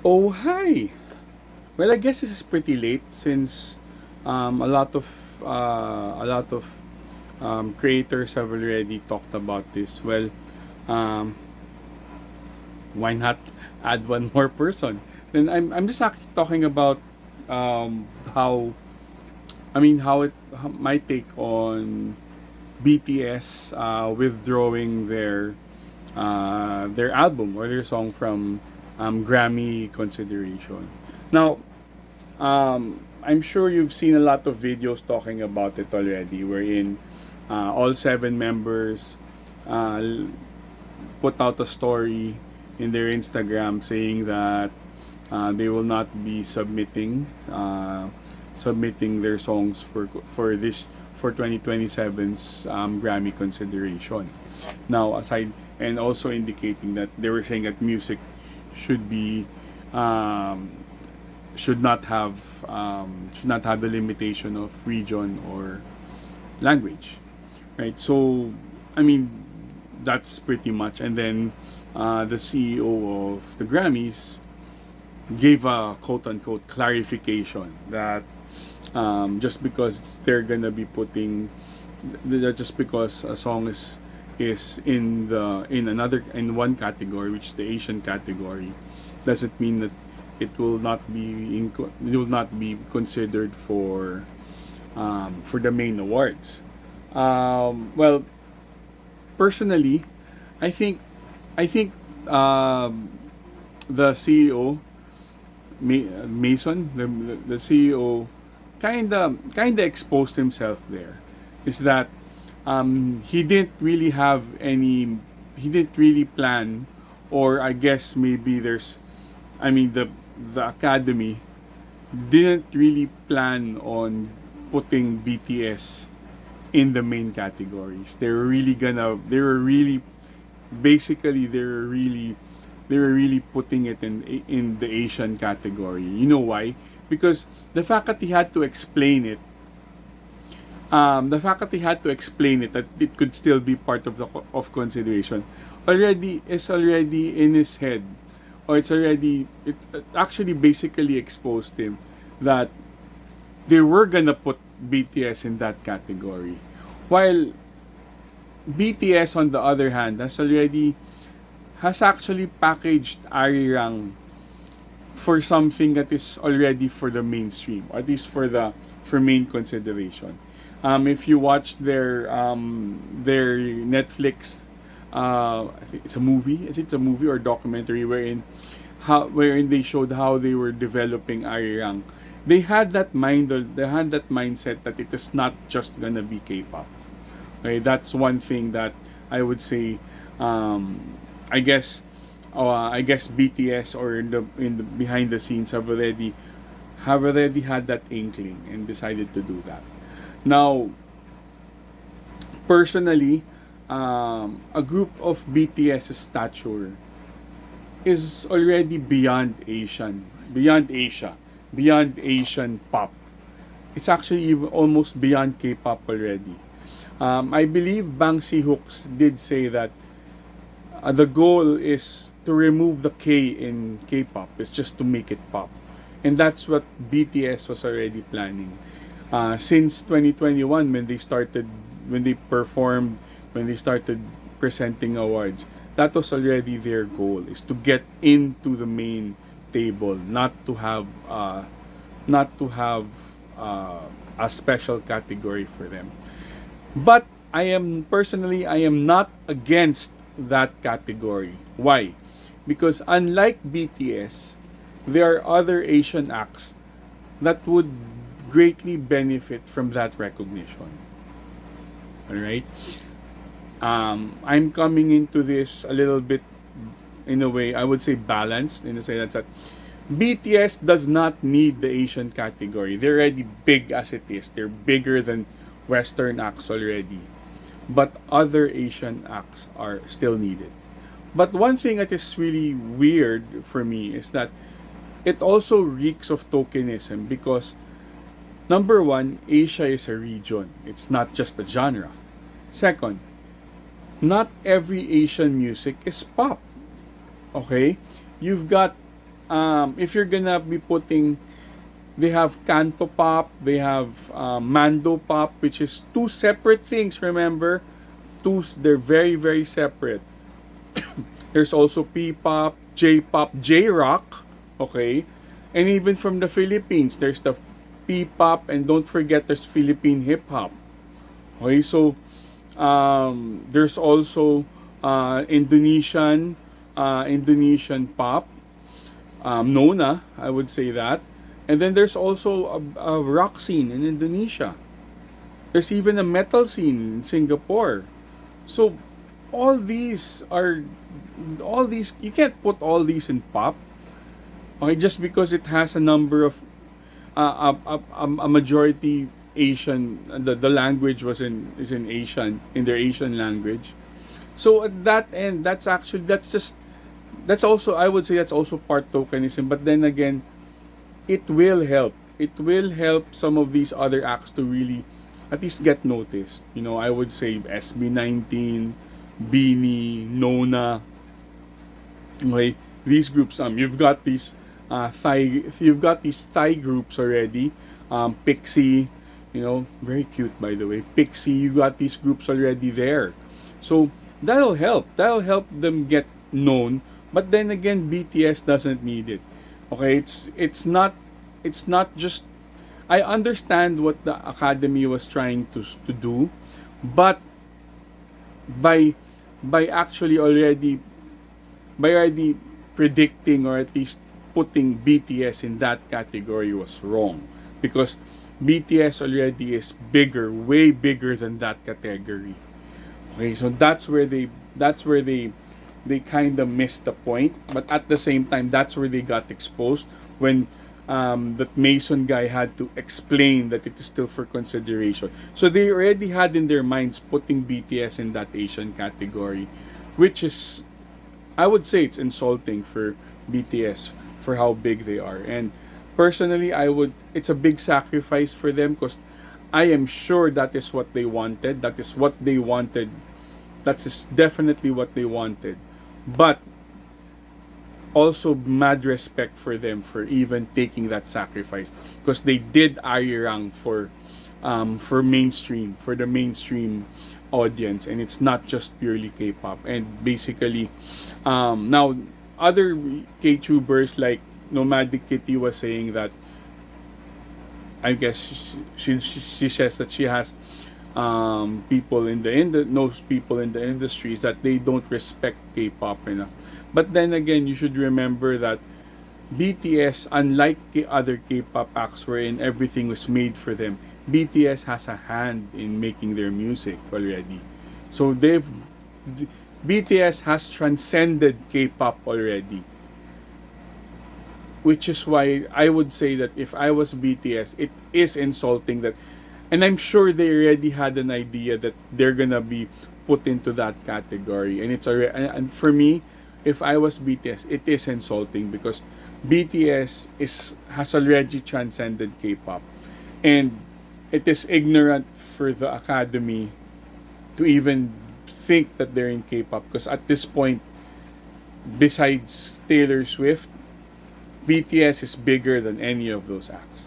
Oh, hi. Well, I guess this is pretty late since a lot of creators have already talked about this. Well, um, why not add one more person? Then I'm just actually talking about how my take on BTS withdrawing their album or their song from Grammy Consideration. Now, I'm sure you've seen a lot of videos talking about it already, wherein all seven members uh, put out a story in their Instagram saying that they will not be submitting their songs for 2027's Grammy consideration. Now, aside and also indicating that they were saying that music should be um, should not have the limitation of region or language, right? So, I mean, that's pretty much. And then the CEO of the Grammys gave a quote unquote clarification that just because they're gonna be putting just because a song is in one category, which is the Asian category, doesn't mean that it will not be considered for the main awards. Well, personally, I think I think the CEO Mason, the CEO, kinda exposed himself there. Is that he didn't really have any, he didn't really plan, or I guess maybe I mean the academy didn't really plan on putting BTS in the main categories. They were really basically they were really putting it in the Asian category. You know why? Because the fact that he had to explain it that it could still be part of the of consideration already in his head, or it actually basically exposed him that they were gonna put BTS in that category, while BTS on the other hand has actually packaged Arirang for something that is already for the mainstream, or at least for main consideration. If you watch their Netflix, I think it's a movie. I think it's a movie or documentary wherein they showed how they were developing Arirang. They had that mindset that it is not just gonna be K-pop. Okay, that's one thing that I would say. I guess, I guess BTS or in the behind the scenes have already had that inkling and decided to do that. Now, personally, a group of BTS stature is already beyond Asia, beyond Asian pop. It's actually even almost beyond K-pop already. I believe Bang Si-hooks did say that the goal is to remove the K in K-pop. It's just to make it pop, and that's what BTS was already planning since 2021 when they performed when they started presenting awards. That was already their goal, is to get into the main table, not to have a special category for them. But I am not against that category. Why? Because unlike BTS, there are other Asian acts that would greatly benefit from that recognition. Alright? I'm coming into this a little bit, in a way, I would say balanced, in a sense that BTS does not need the Asian category. They're already big as it is. They're bigger than Western acts already. But other Asian acts are still needed. But one thing that is really weird for me is that it also reeks of tokenism, because number one, Asia is a region. It's not just a genre. Second, not every Asian music is pop. Okay? You've got if you're gonna be putting, they have canto pop, they have mando pop, which is two separate things. Remember, they're very very separate. There's also P-pop, J-pop, J-rock, okay? And even from the Philippines, there's the P-pop, and don't forget there's Philippine hip-hop. Okay, so there's also Indonesian pop, Nona, I would say that. And then there's also a rock scene in Indonesia. There's even a metal scene in Singapore. So all these are all these you can't put all these in pop, okay, just because it has a number of a majority Asian, the language is in Asian, in their Asian language. So at that end, that's also, I would say, that's also part tokenism. But then again, it will help some of these other acts to really at least get noticed. I would say SB19, Beanie, Nona. Okay, these groups. You've got these Thai groups already. Pixie, very cute, by the way. Pixie, you got these groups already there. So that'll help. That'll help them get known. But then again, BTS doesn't need it. Okay, it's not just. I understand what the academy was trying to do, but by by already predicting, or at least putting BTS in that category, was wrong, because BTS already is bigger, way bigger than that category. Okay, so that's where they kind of missed the point, but at the same time, that's where they got exposed when that Mason guy had to explain that it is still for consideration. So they already had in their minds putting BTS in that Asian category, which is, I would say, it's insulting for BTS for how big they are. And personally, it's a big sacrifice for them, because I am sure that is what they wanted. That is what they wanted. That is definitely what they wanted. But also mad respect for them for even taking that sacrifice, because they did Arirang for the mainstream audience, and it's not just purely K-pop. And basically, now other K-tubers like Nomadic Kitty was saying that, I guess she says that she has people knows people in the industries that they don't respect K-pop enough. But then again, you should remember that BTS, unlike other K-pop acts wherein everything was made for them, BTS has a hand in making their music already. So BTS has transcended K-pop already. Which is why I would say that if I was BTS, it is insulting that, and I'm sure they already had an idea that they're gonna be put into that category, and and for me, if I was BTS, it is insulting, because BTS has already transcended K-pop, and it is ignorant for the academy to even think that they're in K-pop, because at this point, besides Taylor Swift, BTS is bigger than any of those acts.